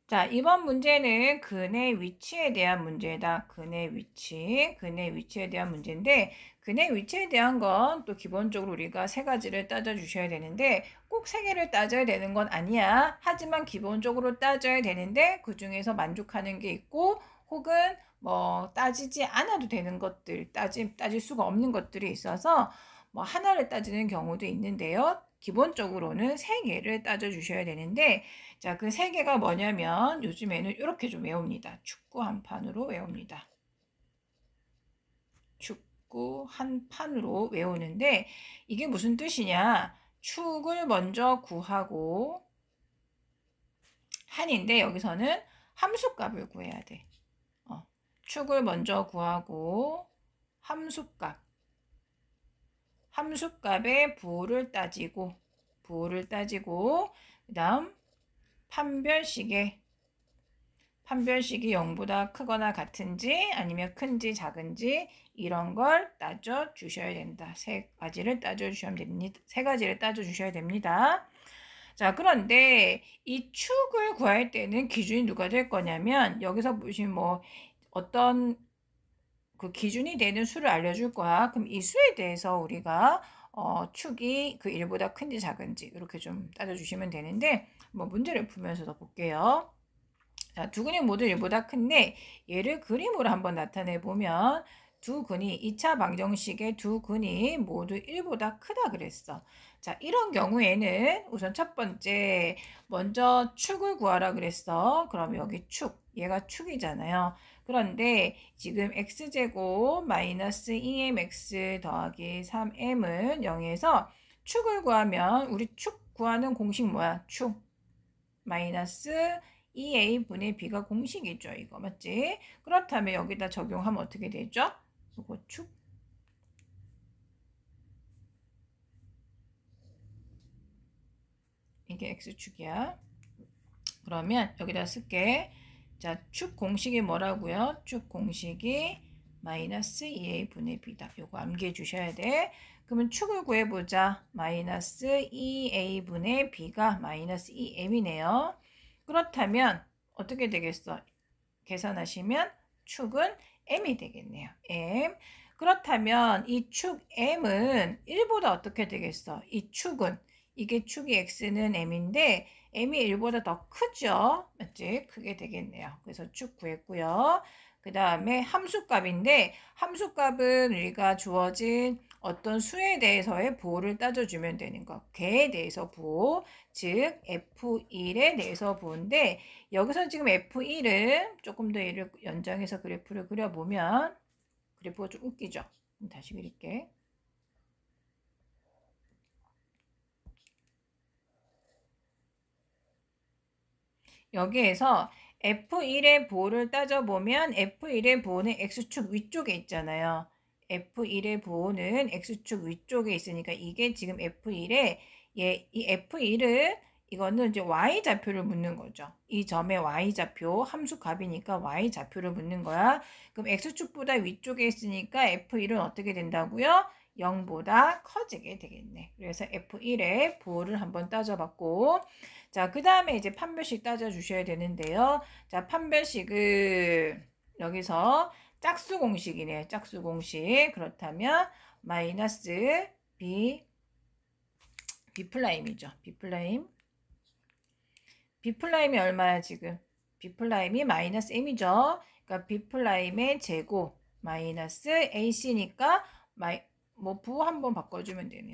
자, 이번 문제는 근의 위치에 대한 문제다. 근의 위치에 대한 문제인데, 근의 위치에 대한 건 또 기본적으로 우리가 세 가지를 따져 주셔야 되는데, 꼭 세 개를 따져야 되는 건 아니야. 하지만 기본적으로 따져야 되는데, 그 중에서 만족하는 게 있고, 혹은 뭐 따지지 않아도 되는 것들, 따질 수가 없는 것들이 있어서 뭐 하나를 따지는 경우도 있는데요. 기본적으로는 세 개를 따져 주셔야 되는데, 자, 그 세 개가 뭐냐면 요즘에는 이렇게 좀 외웁니다. 축구 한 판으로 외웁니다. 축구 한 판으로 외우는데 이게 무슨 뜻이냐? 축을 먼저 구하고 한인데 여기서는 함수값을 구해야 돼. 축을 먼저 구하고 함수값, 함수값의 부호를 따지고 그다음 판별식의 판별식이 0보다 크거나 같은지 아니면 큰지 작은지 이런 걸 따져 주셔야 된다. 세 가지를 따져 주셔야 됩니다. 세 가지를 따져 주셔야 됩니다. 자, 그런데 이 축을 구할 때는 기준이 누가 될 거냐면 여기서 보시면 뭐 어떤 그 기준이 되는 수를 알려줄 거야. 그럼 이 수에 대해서 우리가 축이 그 1보다 큰지 작은지 이렇게 좀 따져주시면 되는데 뭐 문제를 풀면서 더 볼게요. 자, 두 근이 모두 1보다 큰데 얘를 그림으로 한번 나타내 보면 두 근이 2차 방정식의 두 근이 모두 1보다 크다 그랬어. 자, 이런 경우에는 우선 첫 번째 먼저 축을 구하라 그랬어. 그럼 여기 축, 얘가 축이잖아요. 그런데 지금 x제곱 마이너스 2mx 더하기 3m은 0에서 축을 구하면 우리 축 구하는 공식 뭐야? 축 마이너스 2a분의 b가 공식이죠. 이거 맞지? 그렇다면 여기다 적용하면 어떻게 되죠? 이거 축 이게 x축이야. 그러면 여기다 쓸게. 자, 축 공식이 뭐라고요? 축 공식이 마이너스 2a분의 b다. 요거 암기해 주셔야 돼. 그러면 축을 구해보자. 마이너스 2a분의 b가 마이너스 2m이네요. 그렇다면 어떻게 되겠어? 계산하시면 축은 m이 되겠네요. m. 그렇다면 이 축 m은 1보다 어떻게 되겠어? 이 축은 이게 축이 x는 m인데 m이 1보다 더 크죠? 맞지? 크게 되겠네요. 그래서 축 구했고요. 그 다음에 함수값인데 함수값은 우리가 주어진 어떤 수에 대해서의 보호를 따져주면 되는 거. 개에 대해서 보호, 즉 F1에 대해서 보호인데 여기서 지금 F1을 조금 더 얘를 연장해서 그래프를 그려보면 그래프가 좀 웃기죠? 다시 그릴게. 여기에서 F1의 보호를 따져보면 F1의 보호는 X축 위쪽에 있잖아요. F1의 보호는 X축 위쪽에 있으니까 이게 지금 F1에 이 F1을 이거는 이제 Y좌표를 묻는 거죠. 이 점의 Y좌표 함수 값이니까 Y좌표를 묻는 거야. 그럼 X축보다 위쪽에 있으니까 F1은 어떻게 된다고요? 0보다 커지게 되겠네. 그래서 F1의 보호를 한번 따져봤고 자, 그 다음에 이제 판별식 따져주셔야 되는데요. 자, 판별식을 여기서 짝수 공식이네요. 짝수 공식. 그렇다면 마이너스 B 플라임이죠. B 플라임. B 플라임이 얼마야 지금? B 플라임이 마이너스 M이죠. 그러니까 B 플라임의 제곱 마이너스 AC니까 뭐 부 한번 바꿔주면 되네.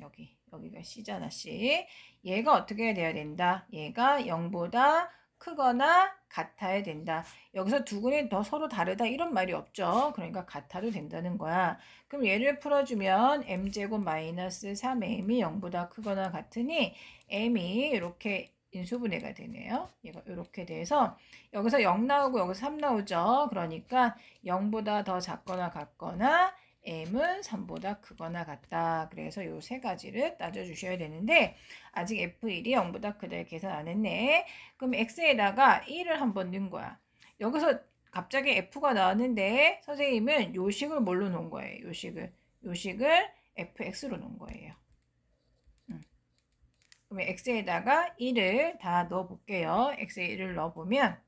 여기가 C잖아 C. 얘가 어떻게 돼야 된다? 얘가 0보다 크거나 같아야 된다. 여기서 두 근이 더 서로 다르다 이런 말이 없죠. 그러니까 같아도 된다는 거야. 그럼 얘를 풀어주면 m제곱 마이너스 3m이 0보다 크거나 같으니 m이 이렇게 인수분해가 되네요. 얘가 이렇게 돼서 여기서 0 나오고 여기서 3 나오죠. 그러니까 0보다 더 작거나 같거나 m은 3보다 크거나 같다. 그래서 이 세 가지를 따져주셔야 되는데 아직 F1이 0보다 크다 계산 안 했네. 그럼 x에다가 1을 한번 넣은 거야. 여기서 갑자기 F가 나왔는데 선생님은 요식을 뭘로 놓은 거예요? 요식을 fx로 놓은 거예요. 그러면 x에다가 1을 다 넣어 볼게요. x에 1을 넣어 보면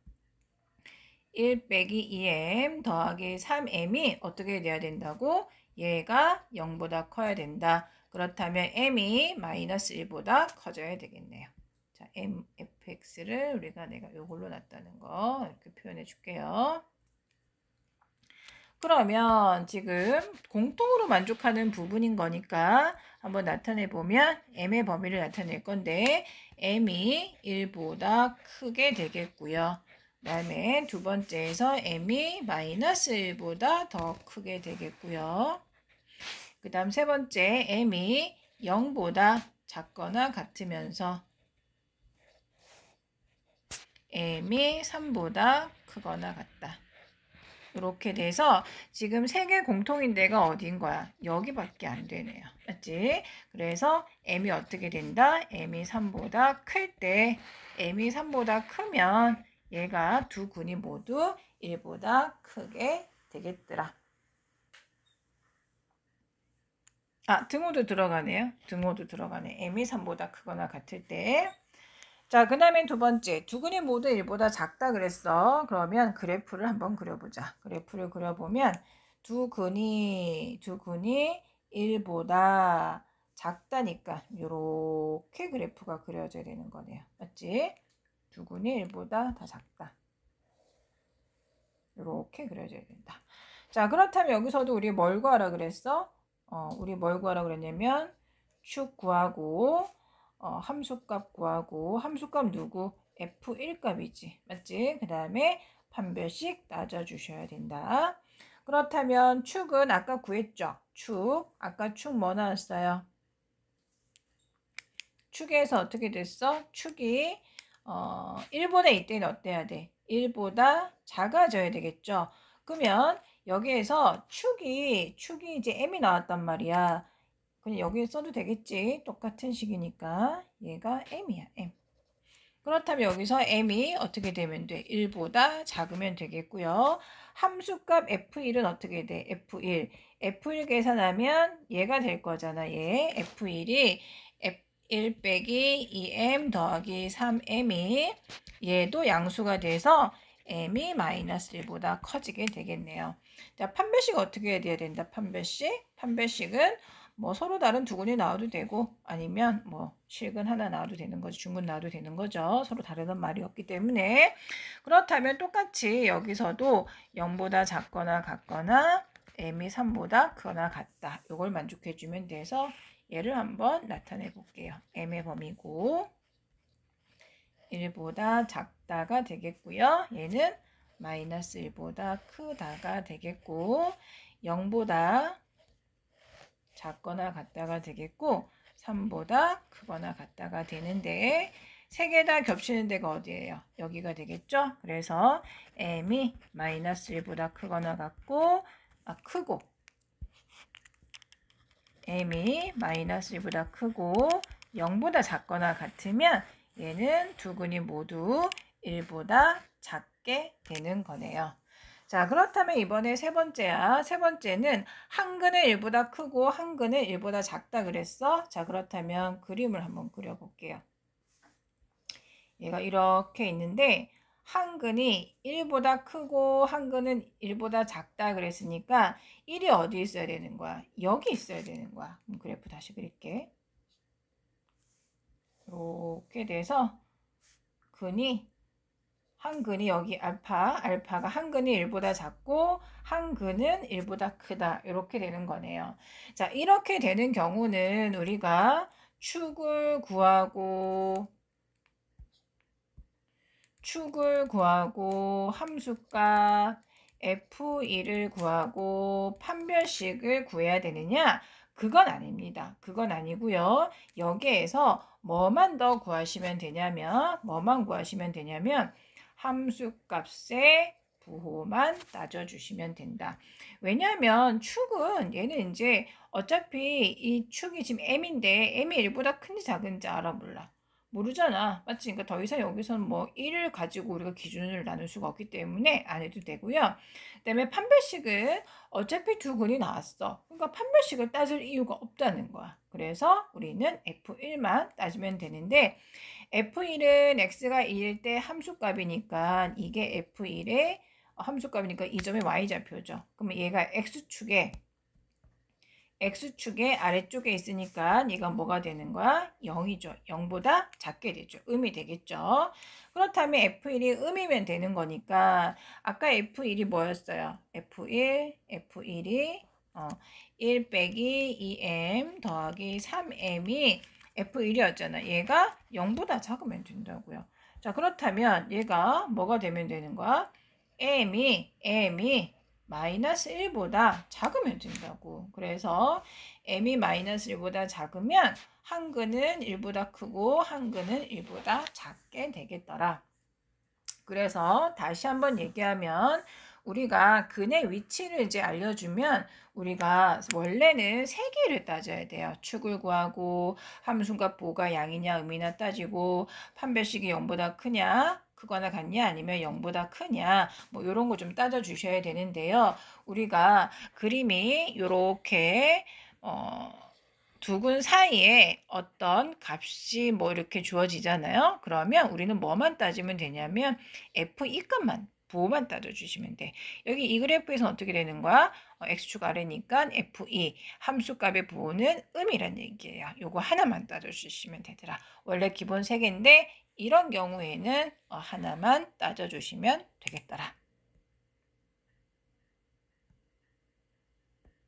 1 빼기 2m 더하기 3m이 어떻게 돼야 된다고? 얘가 0보다 커야 된다. 그렇다면 m이 마이너스 1보다 커져야 되겠네요. 자, fx를 내가 이걸로 놨다는 거 이렇게 표현해 줄게요. 그러면 지금 공통으로 만족하는 부분인 거니까 한번 나타내 보면 m의 범위를 나타낼 건데 m이 1보다 크게 되겠고요. 그 다음에 두 번째에서 m이 마이너스 1보다 더 크게 되겠고요. 그 다음 세 번째 m이 0보다 작거나 같으면서 m이 3보다 크거나 같다. 이렇게 돼서 지금 세 개 공통인 데가 어디인 거야? 여기밖에 안 되네요. 맞지? 그래서 m이 어떻게 된다? m이 3보다 클 때 m이 3보다 크면 얘가 두 근이 모두 1보다 크게 되겠더라. 등호도 들어가네요. 등호도 들어가네. m이 3보다 크거나 같을 때. 자, 그 다음에 두 번째, 두 근이 모두 1보다 작다 그랬어. 그러면 그래프를 한번 그려보자. 그래프를 그려보면 두 근이 1보다 작다니까 이렇게 그래프가 그려져야 되는 거네요. 맞지? 두 근이 1보다 더 작다. 이렇게 그려져야 된다. 자, 그렇다면 여기서도 우리 뭘 구하라 그랬어? 우리 뭘 구하라 그랬냐면 축 구하고 함수값 구하고 함수값 누구? F1 값이지. 맞지? 그 다음에 판별식 따져주셔야 된다. 그렇다면 축은 아까 구했죠? 아까 축 뭐 나왔어요? 축에서 어떻게 됐어? 축이 1보다 이때는 어때야 돼? 1보다 작아져야 되겠죠? 그러면 여기에서 축이 이제 m이 나왔단 말이야. 그냥 여기에 써도 되겠지. 똑같은 식이니까 얘가 m이야. m. 그렇다면 여기서 m이 어떻게 되면 돼? 1보다 작으면 되겠고요. 함수값 f1은 어떻게 돼? f1. f1 계산하면 얘가 될 거잖아. 얘 f1이 f1 빼기 2m 더하기 3m이 얘도 양수가 돼서 m이 마이너스 1보다 커지게 되겠네요. 자, 판별식 어떻게 해야 된다? 판별식은 뭐 서로 다른 두 근이 나와도 되고 아니면 뭐 실근 하나 나와도 되는 거죠. 중근 나와도 되는 거죠. 서로 다르는 말이 없기 때문에. 그렇다면 똑같이 여기서도 0보다 작거나 같거나 m이 3보다 크거나 같다. 이걸 만족해 주면 돼서 얘를 한번 나타내 볼게요. m의 범위고 1보다 작다가 되겠고요. 얘는 마이너스 1보다 크다가 되겠고 0보다 작거나 같다가 되겠고 3보다 크거나 같다가 되는데 세 개 다 겹치는 데가 어디예요? 여기가 되겠죠? 그래서 m이 마이너스 1보다 크거나 같고 크고 m이 마이너스 1보다 크고 0보다 작거나 같으면 얘는 두 근이 모두 1보다 작게 되는 거네요. 자, 그렇다면 이번에 세 번째야. 세 번째는 한 근은 1보다 크고 한 근은 1보다 작다 그랬어. 자, 그렇다면 그림을 한번 그려볼게요. 얘가 이렇게 있는데 한 근이 1보다 크고 한 근은 1보다 작다 그랬으니까 1이 어디 있어야 되는 거야? 여기 있어야 되는 거야. 그럼 그래프 다시 그릴게. 이렇게 돼서 한 근이 여기 알파가 한 근이 1보다 작고 한 근은 1보다 크다. 이렇게 되는 거네요. 자, 이렇게 되는 경우는 우리가 축을 구하고 함수값 f1을 구하고 판별식을 구해야 되느냐? 그건 아닙니다. 그건 아니고요. 여기에서 뭐만 구하시면 되냐면 함수값의 부호만 따져주시면 된다. 왜냐하면 축은 얘는 이제 어차피 이 축이 지금 m인데 m이 1보다 큰지 작은지 알아 몰라. 모르잖아. 맞지? 그러니까 더 이상 여기서는 뭐 1을 가지고 우리가 기준을 나눌 수가 없기 때문에 안 해도 되고요. 그다음에 판별식은 어차피 두 근이 나왔어. 그러니까 판별식을 따질 이유가 없다는 거야. 그래서 우리는 F1만 따지면 되는데 F1은 x가 2일 때 함수값이니까 이게 F1의 함수값이니까 이 점이 y좌표죠. 그러면 얘가 x축의 아래쪽에 있으니까 얘가 뭐가 되는 거야? 0이죠. 0보다 작게 되죠. 음이 되겠죠. 그렇다면 F1이 음이면 되는 거니까 아까 F1이 뭐였어요? F1이 1 빼기 2m 더하기 3m이 F1이었잖아. 얘가 0보다 작으면 된다고요. 자, 그렇다면 얘가 뭐가 되면 되는 거야? m이 마이너스 1보다 작으면 된다고. 그래서 m이 마이너스 1보다 작으면 한근은 1보다 크고 한근은 1보다 작게 되겠더라. 그래서 다시 한번 얘기하면 우리가 근의 위치를 이제 알려주면 우리가 원래는 세 개를 따져야 돼요. 축을 구하고 함수값 보가 양이냐 음이냐 따지고 판별식이 0보다 크거나 같냐 아니면 0보다 크냐 뭐 이런 거 좀 따져 주셔야 되는데요. 우리가 그림이 이렇게 두 근 사이에 어떤 값이 뭐 이렇게 주어지잖아요. 그러면 우리는 뭐만 따지면 되냐면 F2 값만 부호만 따져주시면 돼. 여기 이 그래프에서는 어떻게 되는 거야? X축 아래니까 F2 함수값의 부호는 음이란 얘기예요. 요거 하나만 따져주시면 되더라. 원래 기본 3개인데 이런 경우에는 하나만 따져주시면 되겠더라.